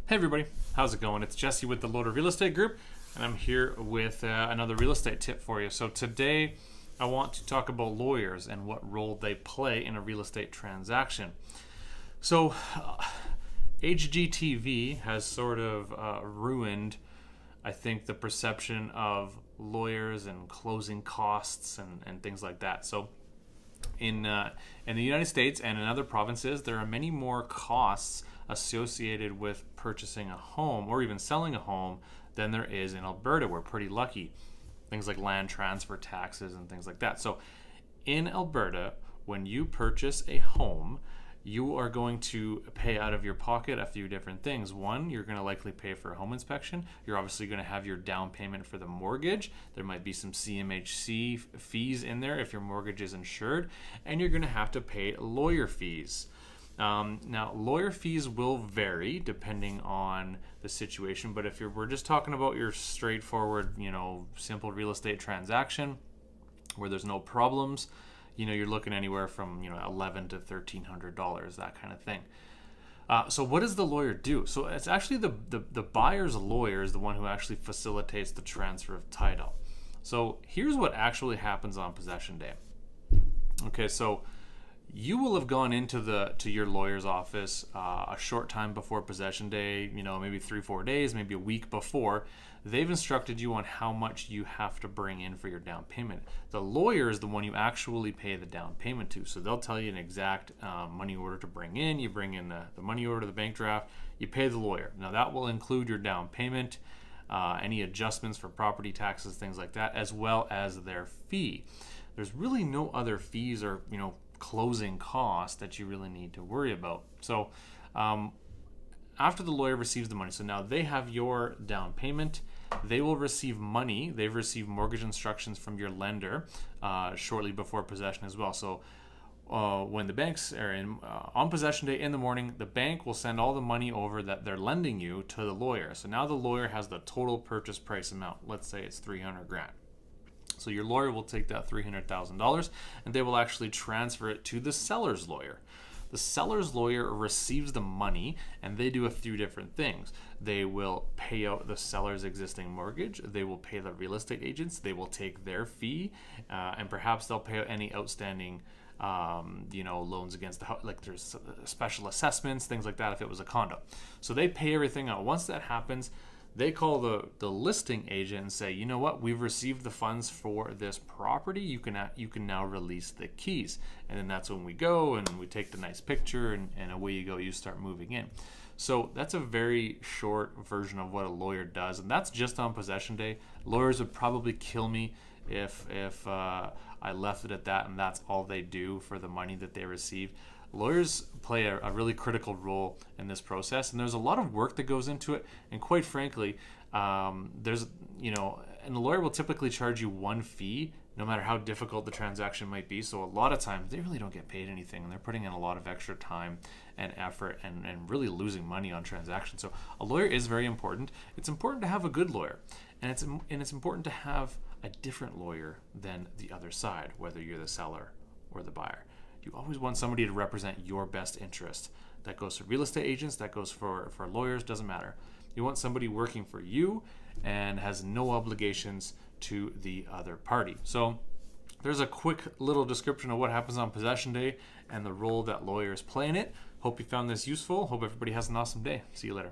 Hey everybody, how's it going? It's Jesse with the Loader Real Estate Group, and I'm here with another real estate tip for you. So today I want to talk about lawyers and what role they play in a real estate transaction. So HGTV has sort of ruined, I think, the perception of lawyers and closing costs and things like that. So in the United States and in other provinces, there are many more costs associated with purchasing a home or even selling a home than there is in Alberta. We're pretty lucky. Things like land transfer taxes and things like that. So in Alberta, when you purchase a home, you are going to pay out of your pocket a few different things. One, you're going to likely pay for a home inspection. You're obviously going to have your down payment for the mortgage. There might be some CMHC fees in there if your mortgage is insured, and you're going to have to pay lawyer fees. Now, lawyer fees will vary depending on the situation, but if we're just talking about your straightforward, simple real estate transaction where there's no problems, you're looking anywhere from $1,100 to $1,300, that kind of thing. So what does the lawyer do? So it's actually the buyer's lawyer is the one who actually facilitates the transfer of title. So here's what actually happens on possession day. Okay, so you will have gone to your lawyer's office a short time before possession day, maybe 3-4 days, maybe a week before. They've instructed you on how much you have to bring in for your down payment. The lawyer is the one you actually pay the down payment to. So they'll tell you an exact money order to bring in. You bring in the money order, the bank draft, you pay the lawyer. Now that will include your down payment, any adjustments for property taxes, things like that, as well as their fee. There's really no other fees or, closing costs that you really need to worry about. So after the lawyer receives the money, so now they have your down payment, they will receive money. They've received mortgage instructions from your lender shortly before possession as well. So when the banks are on possession day in the morning, the bank will send all the money over that they're lending you to the lawyer. So now the lawyer has the total purchase price amount. Let's say it's $300,000. So your lawyer will take that $300,000 and they will actually transfer it to the seller's lawyer. The seller's lawyer receives the money and they do a few different things. They will pay out the seller's existing mortgage. They will pay the real estate agents. They will take their fee and perhaps they'll pay out any outstanding loans against the house, like there's special assessments, things like that if it was a condo. So they pay everything out. Once that happens, they call the listing agent and say, you know what, we've received the funds for this property. You can now release the keys. And then that's when we go and we take the nice picture and away you go, you start moving in. So that's a very short version of what a lawyer does. And that's just on possession day. Lawyers would probably kill me if I left it at that and that's all they do for the money that they receive. Lawyers play a really critical role in this process, and there's a lot of work that goes into it. And quite frankly, and the lawyer will typically charge you one fee, no matter how difficult the transaction might be. So a lot of times they really don't get paid anything, and they're putting in a lot of extra time and effort and really losing money on transactions. So a lawyer is very important. It's important to have a good lawyer, and it's important to have a different lawyer than the other side, whether you're the seller or the buyer. You always want somebody to represent your best interest. That goes for real estate agents, that goes for lawyers, doesn't matter. You want somebody working for you and has no obligations to the other party. So there's a quick little description of what happens on possession day and the role that lawyers play in it. Hope you found this useful. Hope everybody has an awesome day. See you later.